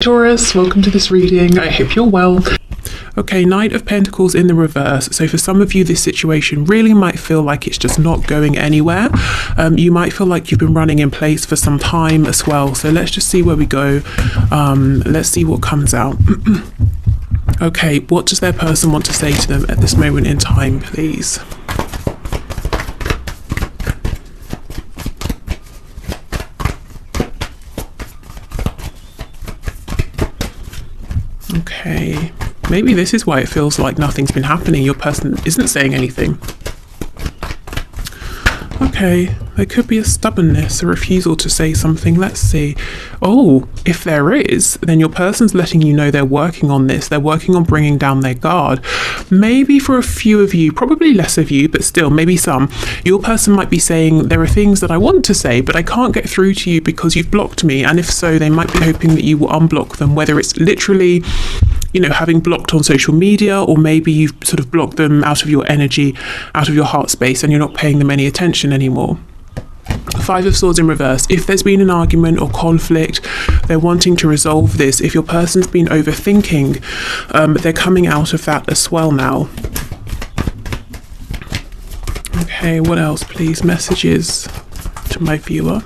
Taurus, welcome to this reading. I hope you're well. Okay, Knight of Pentacles in the reverse. So for some of you, this situation really might feel like it's just not going anywhere. You might feel like you've been running in place for some time as well. So let's just see where we go. Let's see what comes out. Okay, what does their person want to say to them at this moment in time, please? Okay, maybe this is why it feels like nothing's been happening. Your person isn't saying anything. Okay, there could be a stubbornness, a refusal to say something. Let's see. Oh, if there is, then your person's letting you know they're working on this. They're working on bringing down their guard. Maybe for a few of you, probably less of you, but still, maybe some, your person might be saying, there are things that I want to say, but I can't get through to you because you've blocked me. And if so, they might be hoping that you will unblock them, whether it's literally, you know, having blocked on social media, or maybe you've sort of blocked them out of your energy, out of your heart space, and you're not paying them any attention anymore. Five of Swords in reverse. If there's been an argument or conflict, they're wanting to resolve this. If your person's been overthinking, they're coming out of that as well now. Okay, what else, please? Messages to my viewer.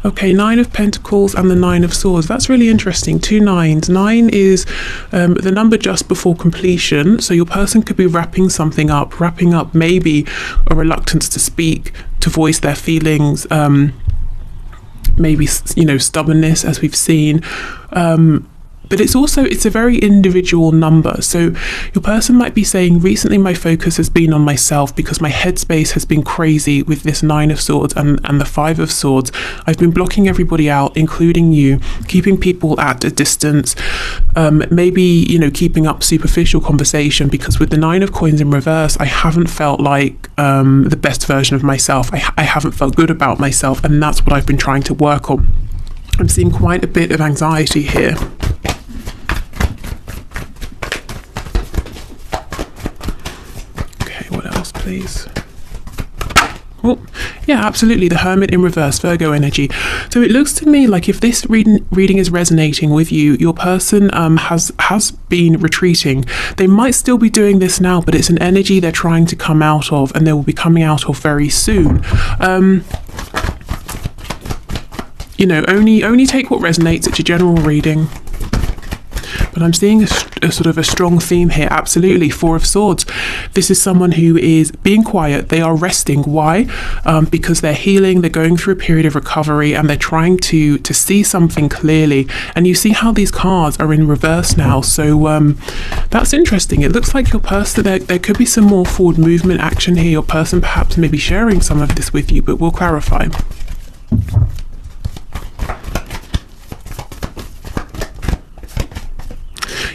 Okay, Nine of Pentacles and the Nine of Swords. That's really interesting. Two nines. Nine is the number just before completion. So your person could be wrapping something up, wrapping up maybe a reluctance to speak, to voice their feelings, maybe, you know, stubbornness, as we've seen. But it's a very individual number. So your person might be saying, recently my focus has been on myself because my headspace has been crazy with this Nine of Swords and the Five of Swords. I've been blocking everybody out, including you, keeping people at a distance, maybe, you know, keeping up superficial conversation, because with the Nine of Coins in reverse, I haven't felt like the best version of myself. I haven't felt good about myself, and that's what I've been trying to work on. I'm seeing quite a bit of anxiety here. Please. Oh, yeah, absolutely. The Hermit in reverse, Virgo energy. So it looks to me like if this reading is resonating with you, your person has been retreating. They might still be doing this now, but it's an energy they're trying to come out of, and they will be coming out of very soon. You know, only take what resonates. It's a general reading. But I'm seeing a sort of a strong theme here. Absolutely. Four of Swords. This is someone who is being quiet. They are resting. Why? Because they're healing. They're going through a period of recovery, and they're trying to see something clearly. And you see how these cards are in reverse now. So that's interesting. It looks like your person, there could be some more forward movement action here. Your person perhaps maybe sharing some of this with you, but we'll clarify.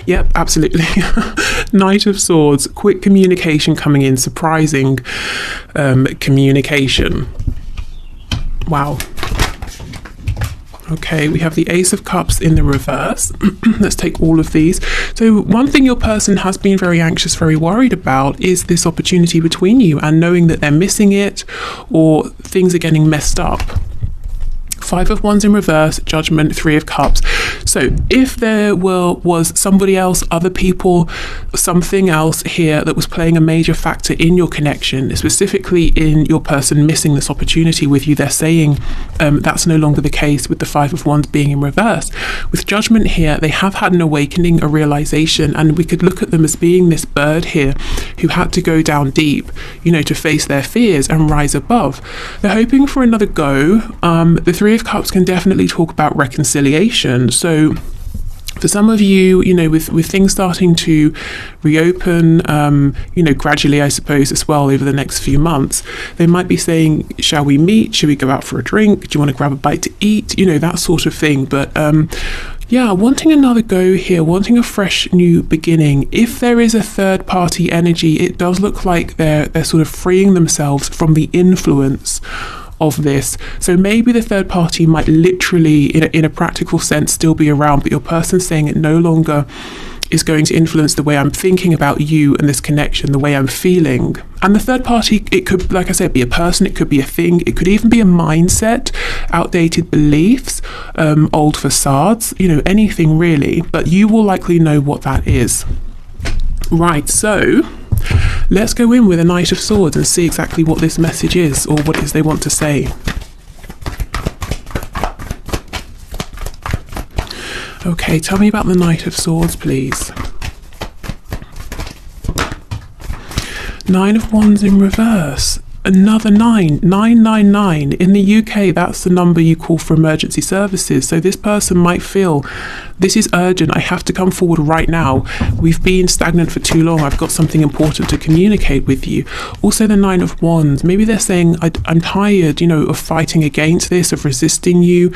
Yep, absolutely. Knight of Swords, quick communication coming in, surprising communication. Wow. Okay, we have the Ace of Cups in the reverse. Let's take all of these. So one thing your person has been very anxious, very worried about is this opportunity between you, and knowing that they're missing it or things are getting messed up. Five of Wands in reverse, Judgment, Three of Cups. So if there was somebody else, other people, something else here that was playing a major factor in your connection, specifically in your person missing this opportunity with you, they're saying that's no longer the case with the Five of Wands being in reverse. With Judgment here, they have had an awakening, a realization, and we could look at them as being this bird here who had to go down deep, you know, to face their fears and rise above. They're hoping for another go. The Three of Cups can definitely talk about reconciliation. So for some of you, you know, with things starting to reopen, you know, gradually, I suppose, as well over the next few months, they might be saying, shall we meet? Should we go out for a drink? Do you want to grab a bite to eat? You know, that sort of thing. But yeah, wanting another go here, wanting a fresh new beginning. If there is a third party energy, it does look like they're sort of freeing themselves from the influence of this. So maybe the third party might literally, in a practical sense, still be around, but your person's saying it no longer is going to influence the way I'm thinking about you and this connection, the way I'm feeling. And the third party, it could, like I said, be a person, it could be a thing, it could even be a mindset, outdated beliefs, old facades, you know, anything really. But you will likely know what that is. Right, so let's go in with a Knight of Swords and see exactly what this message is, or what it is they want to say. Okay, tell me about the Knight of Swords, please. Nine of Wands in reverse. Another 999. In the UK, that's the number you call for emergency services. So this person might feel, this is urgent, I have to come forward right now. We've been stagnant for too long, I've got something important to communicate with you. Also the 9 of Wands, maybe they're saying, I'm tired, you know, of fighting against this, of resisting you.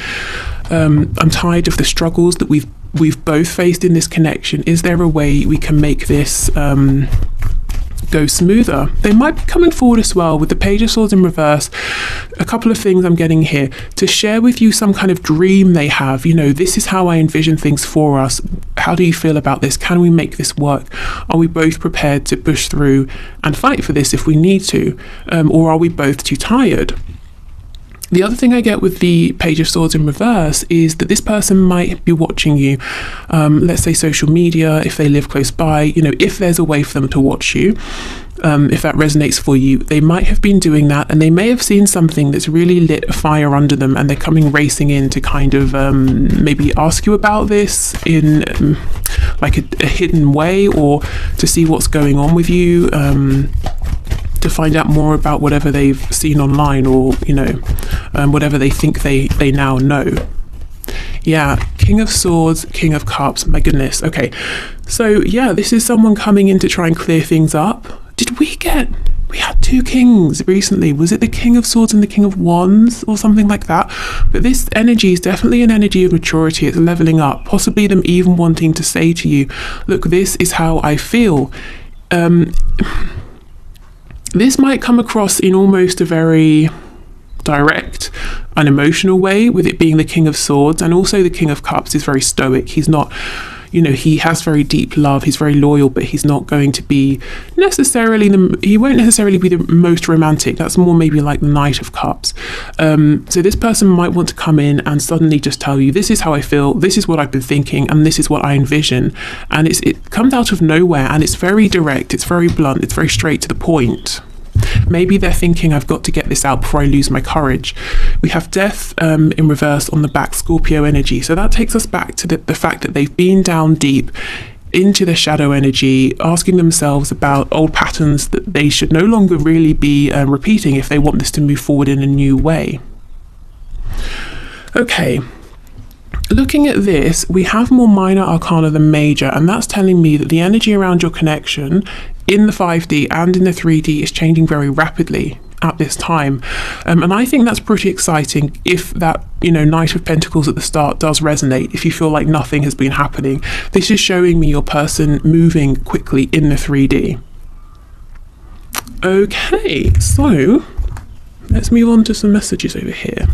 I'm tired of the struggles that we've both faced in this connection. Is there a way we can make this go smoother? They might be coming forward as well with the Page of Swords in reverse. A couple of things I'm getting here to share with you, some kind of dream they have. You know, this is how I envision things for us. How do you feel about this? Can we make this work? Are we both prepared to push through and fight for this if we need to? Or are we both too tired? The other thing I get with the Page of Swords in reverse is that this person might be watching you, let's say social media, if they live close by, you know, if there's a way for them to watch you, if that resonates for you, they might have been doing that, and they may have seen something that's really lit a fire under them, and they're coming racing in to kind of maybe ask you about this in like a hidden way, or to see what's going on with you, to find out more about whatever they've seen online, or you know, whatever they think they now know. Yeah, King of Swords, King of Cups, my goodness. Okay, so yeah, this is someone coming in to try and clear things up. We had two kings recently. Was it the King of Swords and the King of Wands or something like that? But this energy is definitely an energy of maturity. It's leveling up, possibly them even wanting to say to you, look, this is how I feel. This might come across in almost a very direct, unemotional way, with it being the King of Swords, and also the King of Cups is very stoic. He's not, you know, he has very deep love, he's very loyal, but he's not going to be necessarily, he won't necessarily be the most romantic. That's more maybe like the Knight of Cups. So this person might want to come in and suddenly just tell you, this is how I feel, this is what I've been thinking, and this is what I envision. And it comes out of nowhere, and it's very direct, it's very blunt, it's very straight to the point. Maybe they're thinking, I've got to get this out before I lose my courage. We have Death in reverse on the back, Scorpio energy. So that takes us back to the fact that they've been down deep into the shadow energy, asking themselves about old patterns that they should no longer really be repeating if they want this to move forward in a new way. Okay. Looking at this, we have more minor arcana than major, and that's telling me that the energy around your connection in the 5D and in the 3D is changing very rapidly at this time. And I think that's pretty exciting if that, you know, Knight of Pentacles at the start does resonate, if you feel like nothing has been happening. This is showing me your person moving quickly in the 3D. Okay, so let's move on to some messages over here.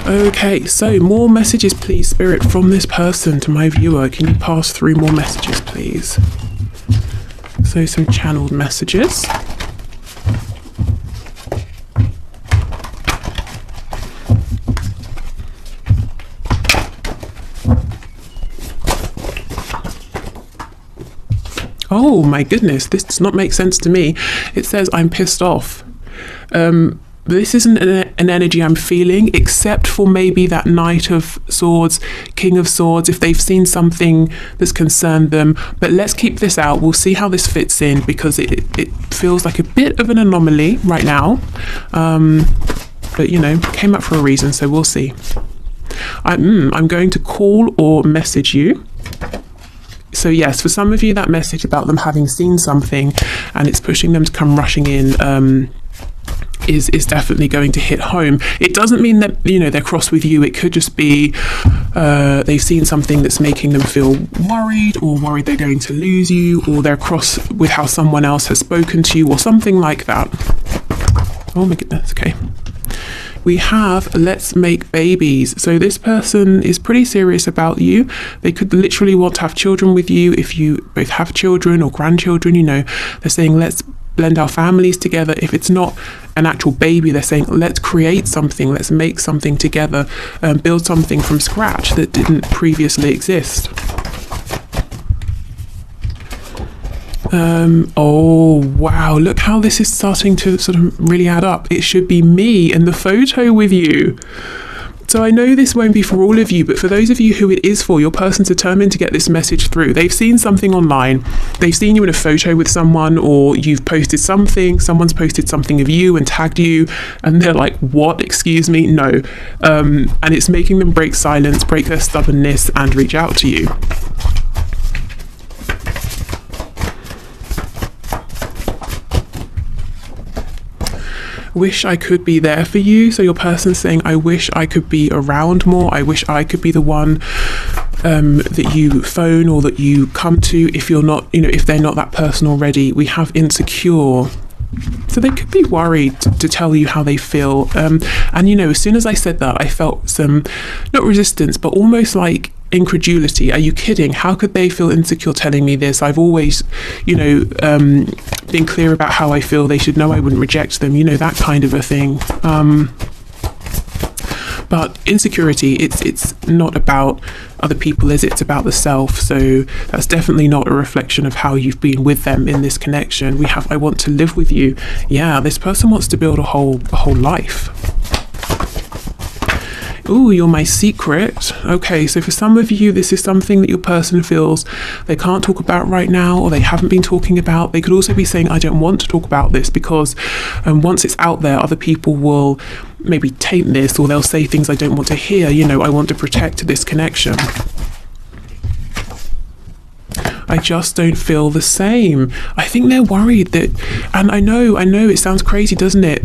Okay, so more messages, please, Spirit, from this person to my viewer. Can you pass through more messages, please? So some channeled messages. Oh my goodness, this does not make sense to me. It says, I'm pissed off. This isn't an energy I'm feeling, except for maybe that Knight of Swords, King of Swords, if they've seen something that's concerned them. But let's keep this out. We'll see how this fits in, because it feels like a bit of an anomaly right now. But, you know, came up for a reason, so we'll see. I'm going to call or message you. So yes, for some of you, that message about them having seen something and it's pushing them to come rushing in, is definitely going to hit home. It doesn't mean that, you know, they're cross with you. It could just be they've seen something that's making them feel worried, or worried they're going to lose you, or they're cross with how someone else has spoken to you, or something like that. Oh my goodness. Okay, we have let's make babies. So this person is pretty serious about you. They could literally want to have children with you. If you both have children or grandchildren, you know, they're saying let's blend our families together. If it's not an actual baby, they're saying let's create something, let's make something together, build something from scratch that didn't previously exist. Oh wow, look how this is starting to sort of really add up. It should be me in the photo with you. So I know this won't be for all of you, but for those of you who it is for, your person's determined to get this message through. They've seen something online, they've seen you in a photo with someone, or you've posted something, someone's posted something of you and tagged you, and they're like, what, excuse me, no. And it's making them break silence, break their stubbornness, and reach out to you. Wish I could be there for you. So your person's saying, I wish I could be around more. I wish I could be the one that you phone or that you come to if you're not, you know, if they're not that person already. We have insecure. So they could be worried to tell you how they feel. And, you know, as soon as I said that, I felt some, not resistance, but almost like incredulity. Are you kidding? How could they feel insecure telling me this? I've always, you know, been clear about how I feel. They should know I wouldn't reject them, you know, that kind of a thing. But insecurity, it's not about other people, is it? It's about the self. So that's definitely not a reflection of how you've been with them in this connection. We have, I want to live with you. Yeah, this person wants to build a whole life. Ooh, you're my secret. Okay, so for some of you, this is something that your person feels they can't talk about right now, or they haven't been talking about. They could also be saying, I don't want to talk about this because once it's out there, other people will maybe taint this, or they'll say things I don't want to hear. You know, I want to protect this connection. I just don't feel the same. I think they're worried that, and I know it sounds crazy, doesn't it?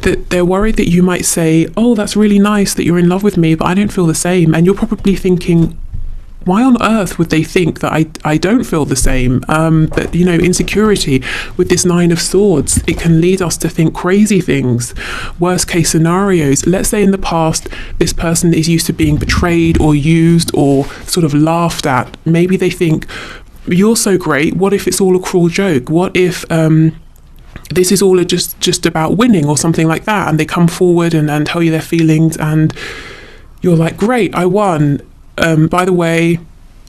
That they're worried that you might say, oh, that's really nice that you're in love with me, but I don't feel the same. And you're probably thinking, why on earth would they think that I don't feel the same? But, you know, insecurity with this Nine of Swords, it can lead us to think crazy things. Worst case scenarios. Let's say in the past, this person is used to being betrayed or used or sort of laughed at. Maybe they think, you're so great. What if it's all a cruel joke? What if this is all just about winning or something like that? And they come forward and tell you their feelings, and you're like, great, I won. By the way,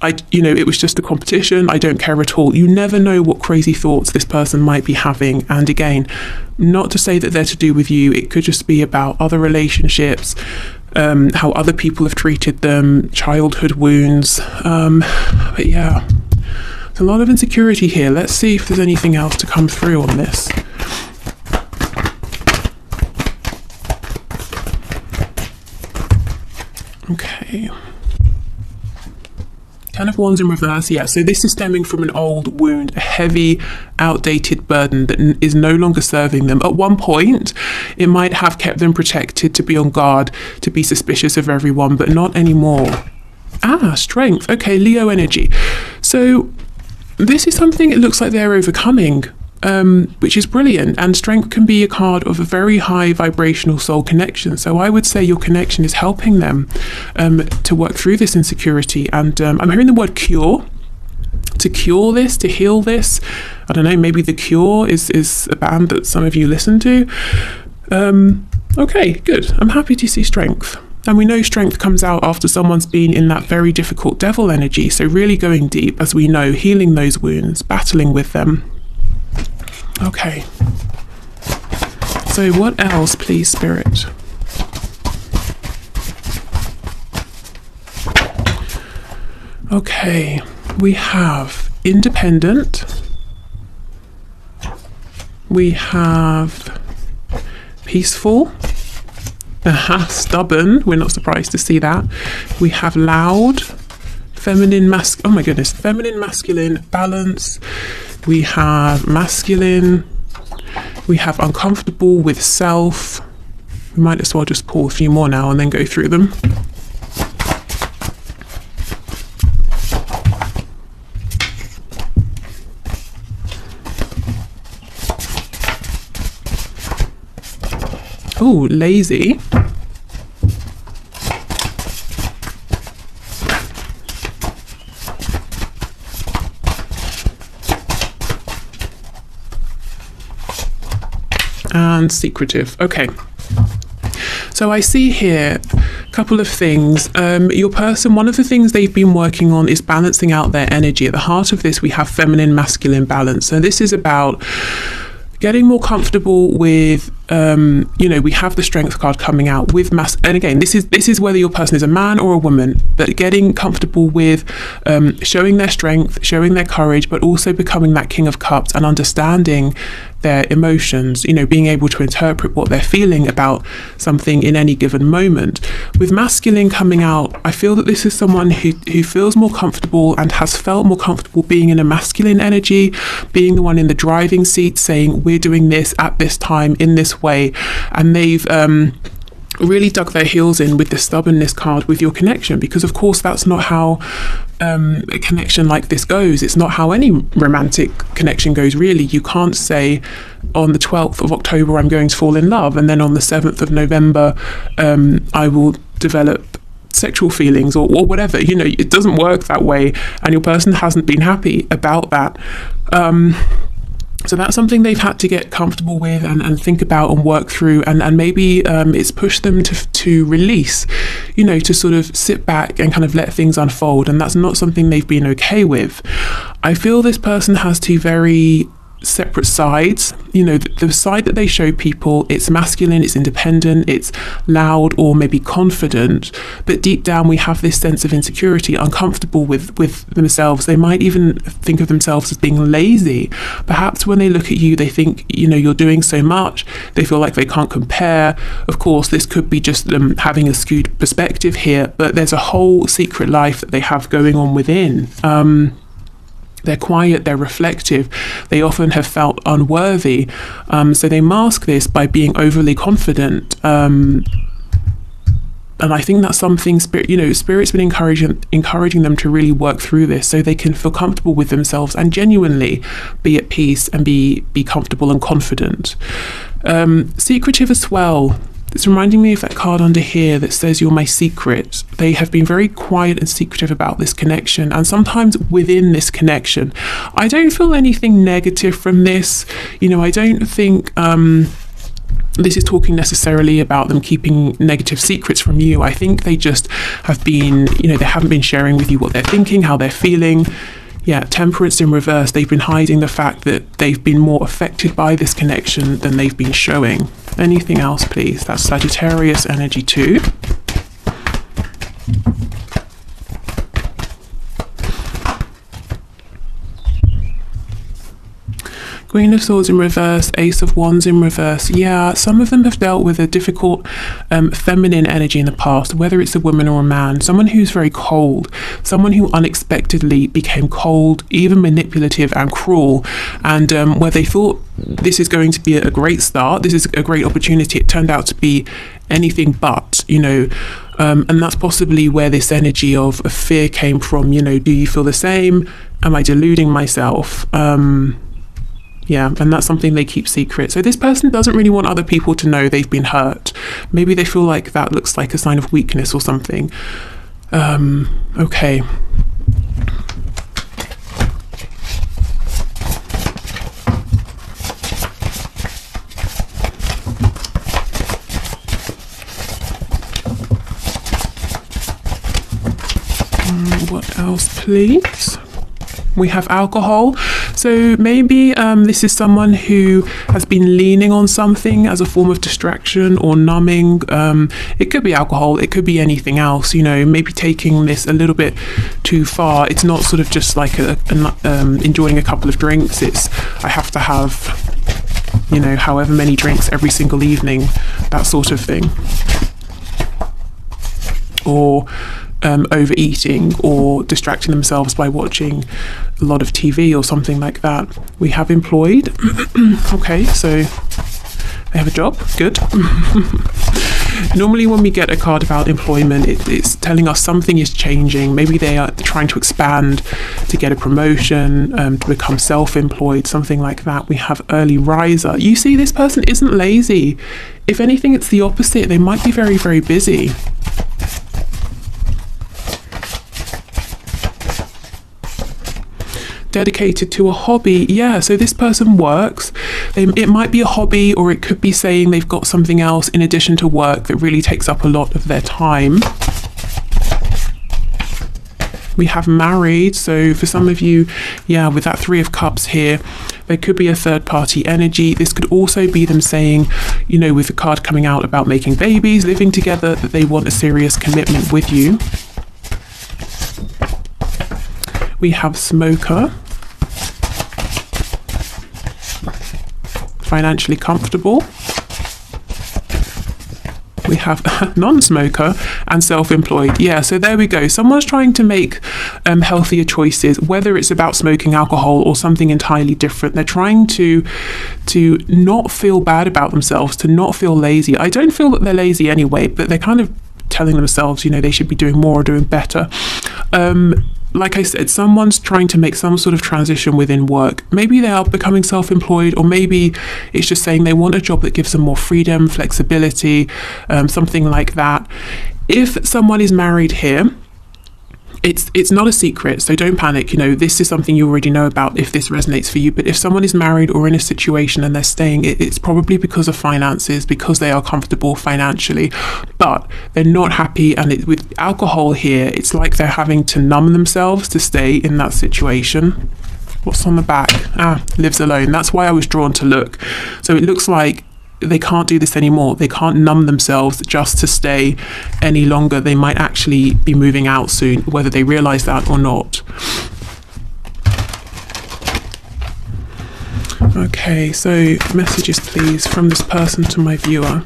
it was just a competition. I don't care at all. You never know what crazy thoughts this person might be having. And again, not to say that they're to do with you. It could just be about other relationships, how other people have treated them, childhood wounds. But yeah, there's a lot of insecurity here. Let's see if there's anything else to come through on this. Okay. Ten of Wands in reverse, yeah. So this is stemming from an old wound, a heavy, outdated burden that is no longer serving them. At one point, it might have kept them protected, to be on guard, to be suspicious of everyone, but not anymore. Strength. Okay, Leo energy. So this is something it looks like they're overcoming, which is brilliant. And strength can be a card of a very high vibrational soul connection. So I would say your connection is helping them to work through this insecurity. And I'm hearing the word cure. To cure this, to heal this. I don't know, maybe The Cure is a band that some of you listen to. Okay, good. I'm happy to see strength. And we know strength comes out after someone's been in that very difficult devil energy. So really going deep, as we know, healing those wounds, battling with them. Okay. So what else, please, Spirit? Okay. We have independent. We have peaceful. Stubborn. We're not surprised to see that. We have loud, feminine, oh my goodness, feminine, masculine, balance. We have masculine. We have uncomfortable with self. We might as well just pull a few more now and then go through them. Oh, lazy. and secretive. Okay. So I see here a couple of things. Your person, one of the things they've been working on is balancing out their energy. At the heart of this, we have feminine, masculine balance. So this is about getting more comfortable with, we have the strength card coming out with and again, this is whether your person is a man or a woman, but getting comfortable with showing their strength, showing their courage, but also becoming that King of Cups and understanding their emotions, being able to interpret what they're feeling about something in any given moment. With masculine coming out, I feel that this is someone who feels more comfortable and has felt more comfortable being in a masculine energy, being the one in the driving seat, saying, we're doing this at this time in this way. And they've really dug their heels in with the stubbornness card with your connection, because of course that's not how a connection like this goes. It's not how any romantic connection goes, really. You can't say on the 12th of October I'm going to fall in love, and then on the 7th of November I will develop sexual feelings or whatever. It doesn't work that way, and your person hasn't been happy about that. So that's something they've had to get comfortable with and think about and work through, and maybe it's pushed them to release, to sort of sit back and kind of let things unfold, and that's not something they've been okay with. I feel this person has two very separate sides. The side that they show people, it's masculine, it's independent, it's loud or maybe confident, but deep down we have this sense of insecurity, uncomfortable with themselves. They might even think of themselves as being lazy. Perhaps when they look at you, they think you're doing so much, they feel like they can't compare. Of course, this could be just them having a skewed perspective here, but there's a whole secret life that they have going on within. They're quiet, they're reflective, they often have felt unworthy, so they mask this by being overly confident, and I think that's something Spirit's been encouraging them to really work through this, so they can feel comfortable with themselves and genuinely be at peace and be comfortable and confident. Secretive as well. It's reminding me of that card under here that says you're my secret. They have been very quiet and secretive about this connection, and sometimes within this connection. I don't feel anything negative from this. I don't think this is talking necessarily about them keeping negative secrets from you. I think they just have been, they haven't been sharing with you what they're thinking, how they're feeling. Yeah, Temperance in reverse. They've been hiding the fact that they've been more affected by this connection than they've been showing. Anything else, please? That's Sagittarius energy too. Queen of Swords in reverse, Ace of Wands in reverse. Yeah, some of them have dealt with a difficult feminine energy in the past, whether it's a woman or a man. Someone who's very cold, someone who unexpectedly became cold, even manipulative and cruel, and where they thought this is going to be a great start, this is a great opportunity, it turned out to be anything but, and that's possibly where this energy of fear came from. Do you feel the same? Am I deluding myself? Yeah, and that's something they keep secret. So this person doesn't really want other people to know they've been hurt. Maybe they feel like that looks like a sign of weakness or something. Okay. What else, please? We have alcohol. So maybe this is someone who has been leaning on something as a form of distraction or numbing. It could be alcohol, it could be anything else, maybe taking this a little bit too far. It's not sort of just like enjoying a couple of drinks. It's I have to have, however many drinks every single evening, that sort of thing. Or overeating or distracting themselves by watching a lot of TV or something like that. We have employed. Okay, so they have a job. Good. Normally when we get a card about employment, it's telling us something is changing. Maybe they are trying to expand, to get a promotion, to become self-employed, something like that. We have early riser. You see, this person isn't lazy. If anything, it's the opposite. They might be very, very busy. dedicated to a hobby. Yeah, so this person works. It might be a hobby, or it could be saying they've got something else in addition to work that really takes up a lot of their time. We have married. So for some of you, yeah, with that Three of Cups here, there could be a third party energy. This could also be them saying, you know, with the card coming out about making babies, living together, that they want a serious commitment with you. We have smoker, financially comfortable. We have non-smoker and self-employed. Yeah, so there we go. Someone's trying to make healthier choices, whether it's about smoking alcohol or something entirely different. They're trying to not feel bad about themselves, to not feel lazy. I don't feel that they're lazy anyway, but they're kind of telling themselves, you know, they should be doing more or doing better. Like I said, someone's trying to make some sort of transition within work. Maybe they are becoming self-employed, or maybe it's just saying they want a job that gives them more freedom, flexibility, something like that. If someone is married here, it's not a secret, so don't panic. You know, this is something you already know about if this resonates for you. But if someone is married or in a situation and they're staying, it's probably because of finances, because they are comfortable financially, but they're not happy. And with alcohol here, it's like they're having to numb themselves to stay in that situation. What's on the back? Lives alone. That's why I was drawn to look. So it looks like they can't do this anymore. They can't numb themselves just to stay any longer. They might actually be moving out soon, whether they realize that or not. Okay, so messages please from this person to my viewer.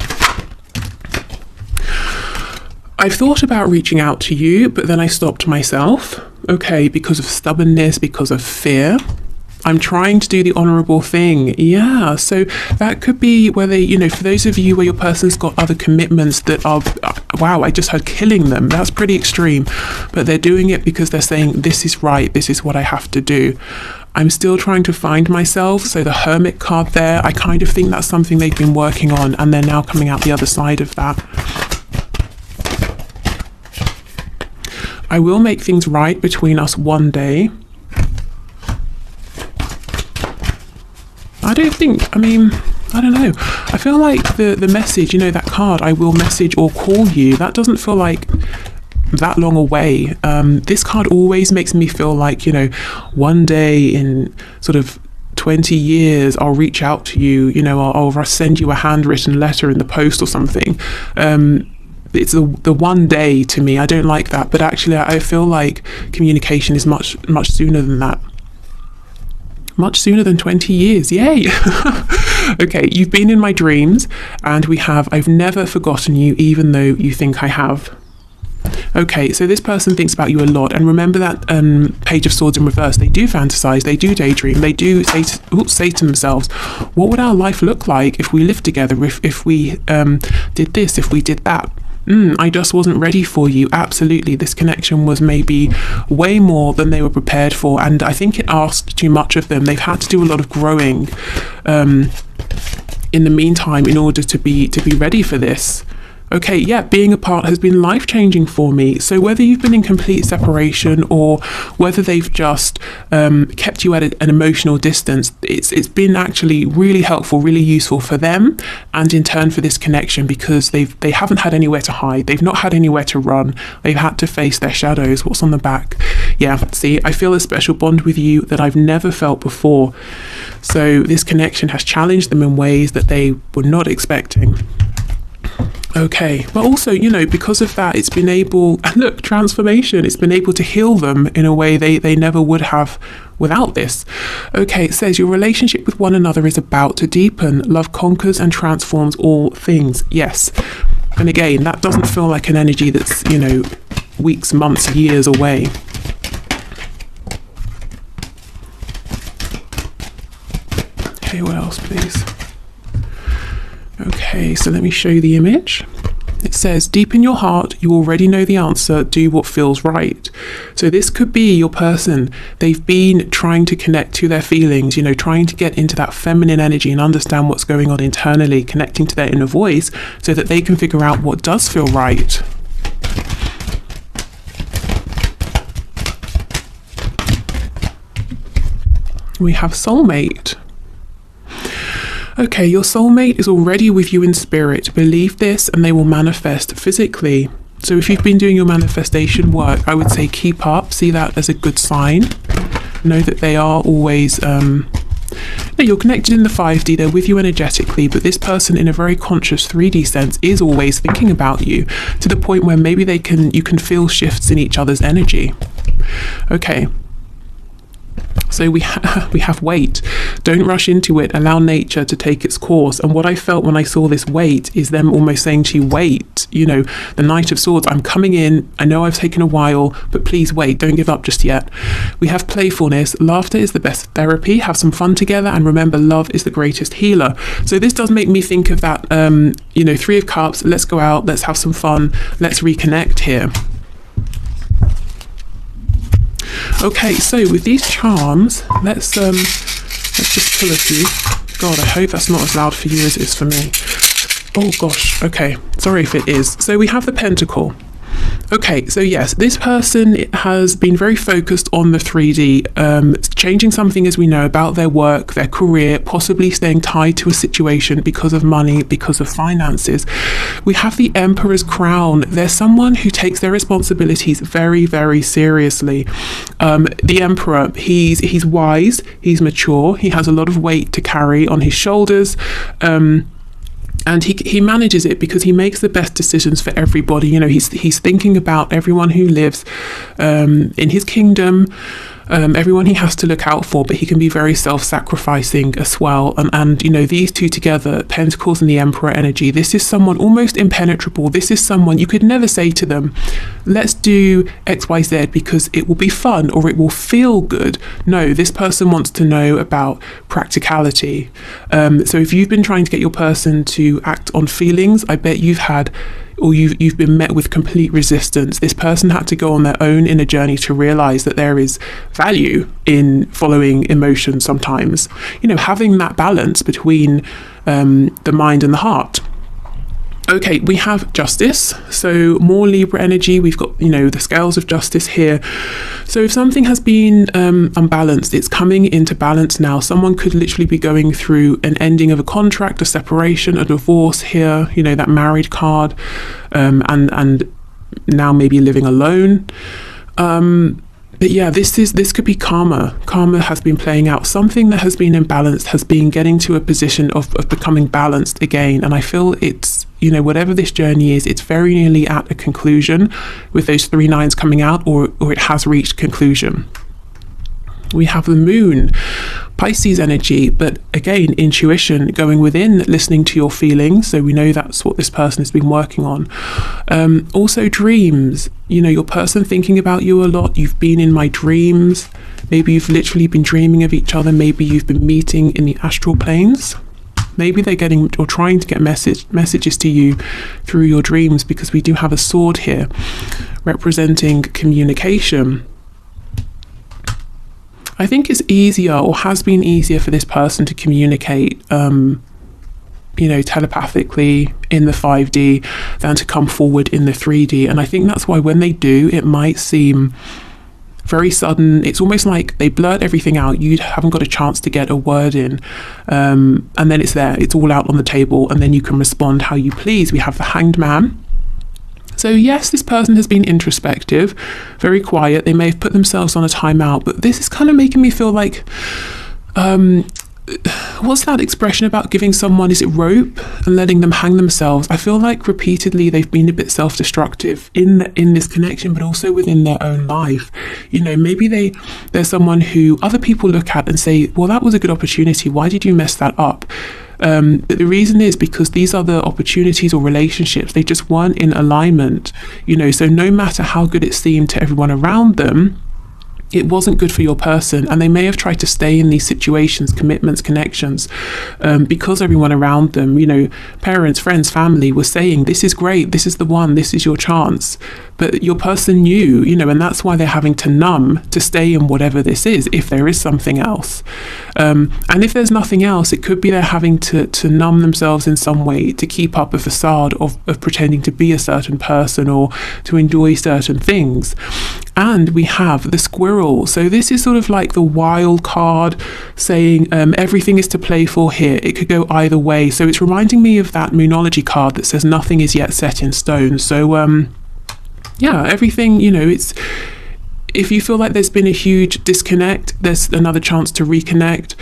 I've thought about reaching out to you, but then I stopped myself. Okay, because of stubbornness, because of fear. I'm trying to do the honorable thing. Yeah, so that could be whether, you know, for those of you where your person's got other commitments that are, wow, I just heard killing them. That's pretty extreme. But they're doing it because they're saying, this is right, this is what I have to do. I'm still trying to find myself. So the Hermit card there, I kind of think that's something they've been working on, and they're now coming out the other side of that. I will make things right between us one day. I don't know. I feel like the message, you know, that card, I will message or call you, that doesn't feel like that long away. This card always makes me feel like, you know, one day in sort of 20 years, I'll reach out to you, you know, I'll send you a handwritten letter in the post or something. It's the one day to me. I don't like that. But actually, I feel like communication is much sooner than that. Much sooner than 20 years. Yay. Okay, you've been in my dreams, and I've never forgotten you, even though you think I have. Okay, so this person thinks about you a lot, and remember that Page of Swords in reverse. They do fantasize, they do daydream, they do say to themselves, what would our life look like if we lived together, if we did this, if we did that. I just wasn't ready for you. Absolutely. This connection was maybe way more than they were prepared for. And I think it asked too much of them. They've had to do a lot of growing in the meantime in order to be ready for this. Okay, yeah, being apart has been life-changing for me. So whether you've been in complete separation or whether they've just kept you at an emotional distance, it's been actually really helpful, really useful for them, and in turn for this connection, because they haven't had anywhere to hide. They've not had anywhere to run. They've had to face their shadows. What's on the back? Yeah, see, I feel a special bond with you that I've never felt before. So this connection has challenged them in ways that they were not expecting. Okay, but also, you know, because of that, it's been able, and look, transformation, it's been able to heal them in a way they never would have without this. Okay, it says your relationship with one another is about to deepen. Love conquers and transforms all things. Yes. And again, that doesn't feel like an energy that's, you know, weeks, months, years away. Okay, what else, please? Okay, so let me show you the image. It says, deep in your heart, you already know the answer, do what feels right. So this could be your person. They've been trying to connect to their feelings, you know, trying to get into that feminine energy and understand what's going on internally, connecting to their inner voice so that they can figure out what does feel right. We have soulmate. Okay, your soulmate is already with you in spirit. Believe this and they will manifest physically. So if you've been doing your manifestation work, I would say keep up. See that as a good sign. Know that they are always... you're connected in the 5D, they're with you energetically, but this person in a very conscious 3D sense is always thinking about you, to the point where maybe you can feel shifts in each other's energy. Okay. So we have wait. Don't rush into it. Allow nature to take its course. And what I felt when I saw this wait is them almost saying to you, wait, the Knight of Swords, I'm coming in. I know I've taken a while, but please wait. Don't give up just yet. We have playfulness. Laughter is the best therapy. Have some fun together. And remember, love is the greatest healer. So this does make me think of that, 3 of Cups. Let's go out. Let's have some fun. Let's reconnect here. Okay, so with these charms, let's just pull a few. God, I hope that's not as loud for you as it is for me. Oh gosh, okay, sorry if it is. So we have the Pentacle. Okay, so yes, this person has been very focused on the 3D, changing something, as we know, about their work, their career, possibly staying tied to a situation because of money, because of finances. We have the Emperor's crown. There's someone who takes their responsibilities very, very seriously. The Emperor, he's wise, he's mature, he has a lot of weight to carry on his shoulders. And he manages it because he makes the best decisions for everybody. He's thinking about everyone who lives in his kingdom, everyone he has to look out for, but he can be very self-sacrificing as well. And these two together, Pentacles and the Emperor energy, this is someone almost impenetrable. This is someone you could never say to them, let's do XYZ because it will be fun or it will feel good. No, this person wants to know about practicality. So if you've been trying to get your person to act on feelings, I bet you've been met with complete resistance. This person had to go on their own inner journey to realize that there is value in following emotion sometimes. Having that balance between the mind and the heart. Okay, we have Justice, so more Libra energy. We've got, the scales of justice here. So if something has been unbalanced, it's coming into balance now. Someone could literally be going through an ending of a contract, a separation, a divorce here, that married card, and now maybe living alone. But yeah, this could be karma. Karma has been playing out. Something that has been imbalanced has been getting to a position of becoming balanced again. And I feel it's, whatever this journey is, it's very nearly at a conclusion with those 3 nines coming out, or it has reached conclusion. We have the Moon, Pisces energy, but again, intuition, going within, listening to your feelings. So we know that's what this person has been working on. Also dreams, your person thinking about you a lot. You've been in my dreams. Maybe you've literally been dreaming of each other. Maybe you've been meeting in the astral planes. Maybe they're getting or trying to get messages to you through your dreams, because we do have a sword here representing communication. I think it's easier, or has been easier, for this person to communicate, telepathically in the 5D than to come forward in the 3D. And I think that's why when they do, it might seem very sudden. It's almost like they blurt everything out. You haven't got a chance to get a word in. And then it's there. It's all out on the table. And then you can respond how you please. We have the Hanged Man. So yes, this person has been introspective, very quiet. They may have put themselves on a timeout, but this is kind of making me feel like, what's that expression about giving someone, is it rope, and letting them hang themselves? I feel like repeatedly they've been a bit self-destructive in this connection, but also within their own life. Maybe there's someone who other people look at and say, well, that was a good opportunity. Why did you mess that up? But the reason is because these other opportunities or relationships, they just weren't in alignment, so no matter how good it seemed to everyone around them, it wasn't good for your person. And they may have tried to stay in these situations, commitments, connections, because everyone around them, parents, friends, family, was saying, this is great, this is the one, this is your chance. but your person knew, and that's why they're having to numb to stay in whatever this is, if there is something else. And if there's nothing else, it could be they're having to numb themselves in some way to keep up a facade of pretending to be a certain person or to enjoy certain things. And we have the squirrel. So this is sort of like the wild card, saying everything is to play for here. It could go either way. So it's reminding me of that Moonology card that says nothing is yet set in stone. So yeah, everything, it's, if you feel like there's been a huge disconnect, there's another chance to reconnect.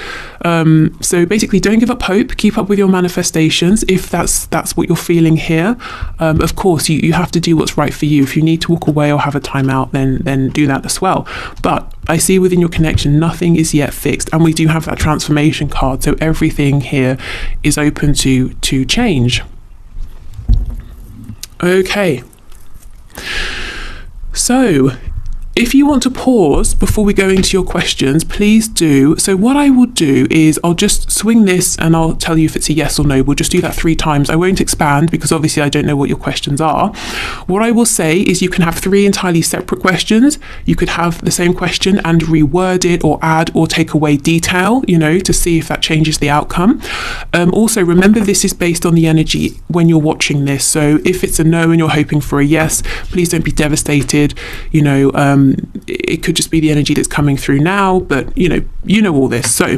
So basically, don't give up hope. Keep up with your manifestations if that's what you're feeling here. Of course, you have to do what's right for you. If you need to walk away or have a timeout, then do that as well. But I see within your connection, nothing is yet fixed, and we do have that transformation card. So everything here is open to change. Okay. So, if you want to pause before we go into your questions, please do. So what I will do is I'll just swing this and I'll tell you if it's a yes or no. We'll just do that 3 times. I won't expand because obviously I don't know what your questions are. What I will say is you can have 3 entirely separate questions. You could have the same question and reword it or add or take away detail, to see if that changes the outcome. Also, remember this is based on the energy when you're watching this. So if it's a no and you're hoping for a yes, please don't be devastated. It could just be the energy that's coming through now, but you know all this. So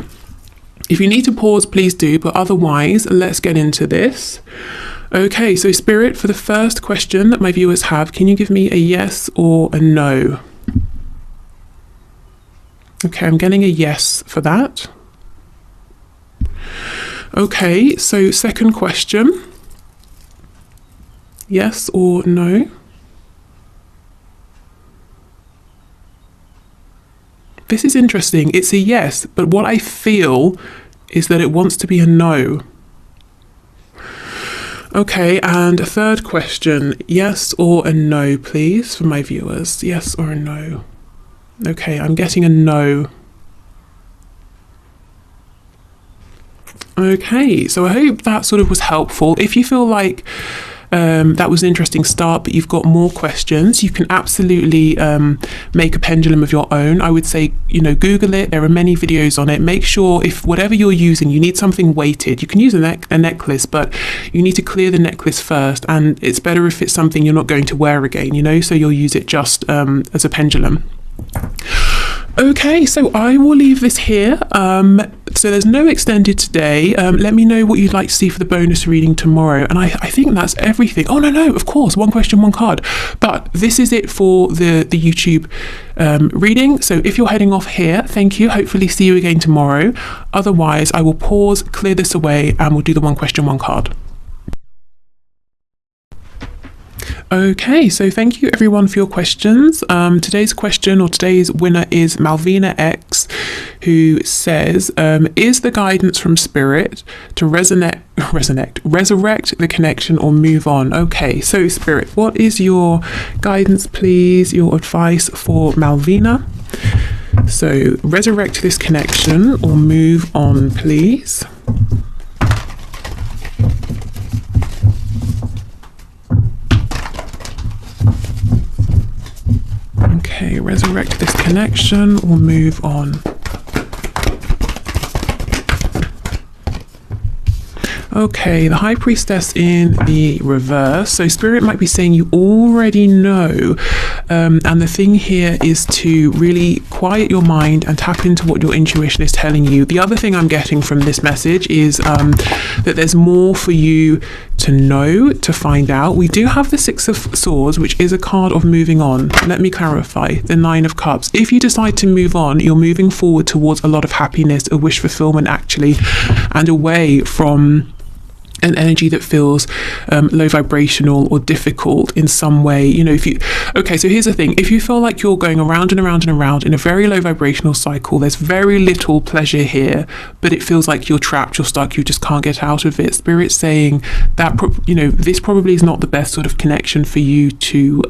if you need to pause, please do, but otherwise let's get into this. Okay, so Spirit, for the first question that my viewers have, can you give me a yes or a no? Okay, I'm getting a yes for that. Okay, so second question, yes or no? This is interesting. It's a yes, but what I feel is that it wants to be a no. Okay, and a third question, yes or a no, please, for my viewers. Yes or a no. Okay, I'm getting a no. Okay, so I hope that sort of was helpful. If you feel like that was an interesting start, but you've got more questions, you can absolutely make a pendulum of your own. I would say, Google it. There are many videos on it. Make sure, if whatever you're using, you need something weighted. You can use a necklace, but you need to clear the necklace first. And it's better if it's something you're not going to wear again, so you'll use it just as a pendulum. Okay, so I will leave this here. So there's no extended today. Let me know what you'd like to see for the bonus reading tomorrow. And I think that's everything. Oh, no, of course. 1 question, 1 card. But this is it for the YouTube reading. So if you're heading off here, thank you. Hopefully see you again tomorrow. Otherwise, I will pause, clear this away, and we'll do the 1 question, 1 card. Okay, so thank you everyone for your questions. Today's question, or today's winner, is Malvina X, who says, is the guidance from Spirit to resurrect the connection or move on? Okay, so Spirit, what is your guidance, please, your advice for Malvina? So resurrect this connection or move on, please. Okay, resurrect this connection or move on. Okay, the High Priestess in the reverse. So Spirit might be saying you already know. And the thing here is to really quiet your mind and tap into what your intuition is telling you. The other thing I'm getting from this message is that there's more for you to know, to find out. We do have the 6 of Swords, which is a card of moving on. Let me clarify. The 9 of Cups. If you decide to move on, you're moving forward towards a lot of happiness, a wish fulfillment actually, and away from an energy that feels low vibrational or difficult in some way. Okay, so here's the thing. If you feel like you're going around and around and around in a very low vibrational cycle, there's very little pleasure here, but it feels like you're trapped, you're stuck, you just can't get out of it. Spirit's saying that, this probably is not the best sort of connection for you to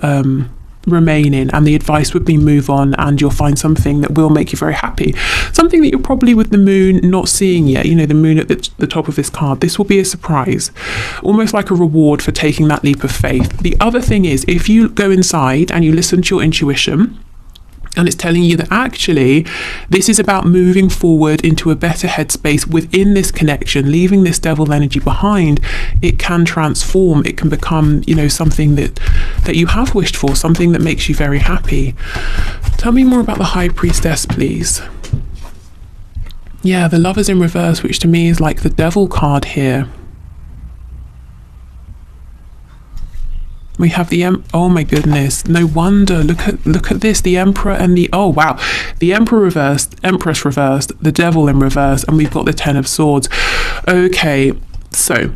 remain in, and the advice would be move on, and you'll find something that will make you very happy, something that you're probably with the moon not seeing yet. You know, the moon at the top of this card. This will be a surprise, almost like a reward for taking that leap of faith. The other thing is, if you go inside and you listen to your intuition, and it's telling you that actually this is about moving forward into a better headspace within this connection, leaving this devil energy behind, it can transform. It can become, you know, something that you have wished for, something that makes you very happy. Tell me more about the High Priestess, please. Yeah, the Lovers in reverse, which to me is like the devil card here. We have the oh my goodness, no wonder, look at this, the Emperor and the, oh wow, the Emperor reversed, Empress reversed, the Devil in reverse, and we've got the Ten of Swords. Okay, so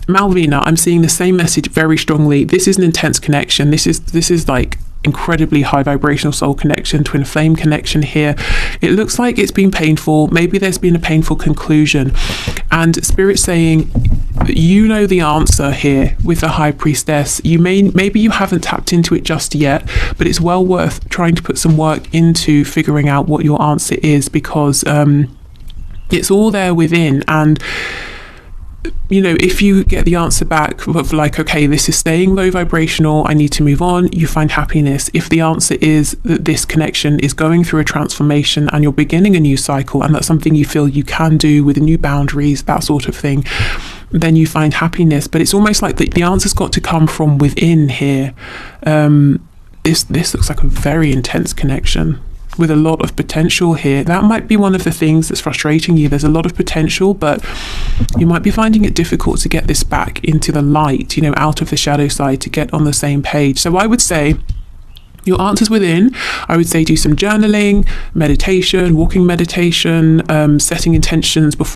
Malvina, I'm seeing the same message very strongly. This is an intense connection. This is like incredibly high vibrational soul connection, twin flame connection here. It looks like it's been painful. Maybe there's been a painful conclusion, and Spirit's saying, you know the answer here with the High Priestess. Maybe you haven't tapped into it just yet, but it's well worth trying to put some work into figuring out what your answer is, because it's all there within. And you know, if you get the answer back of like, okay, this is staying low vibrational, I need to move on, you find happiness. If the answer is that this connection is going through a transformation and you're beginning a new cycle, and that's something you feel you can do with new boundaries, that sort of thing, then you find happiness. But it's almost like the answer's got to come from within here. This looks like a very intense connection with a lot of potential here. That might be one of the things that's frustrating you. There's a lot of potential, but you might be finding it difficult to get this back into the light, you know, out of the shadow side, to get on the same page. So I would say your answer's within. I would say do some journaling, meditation, walking meditation, setting intentions before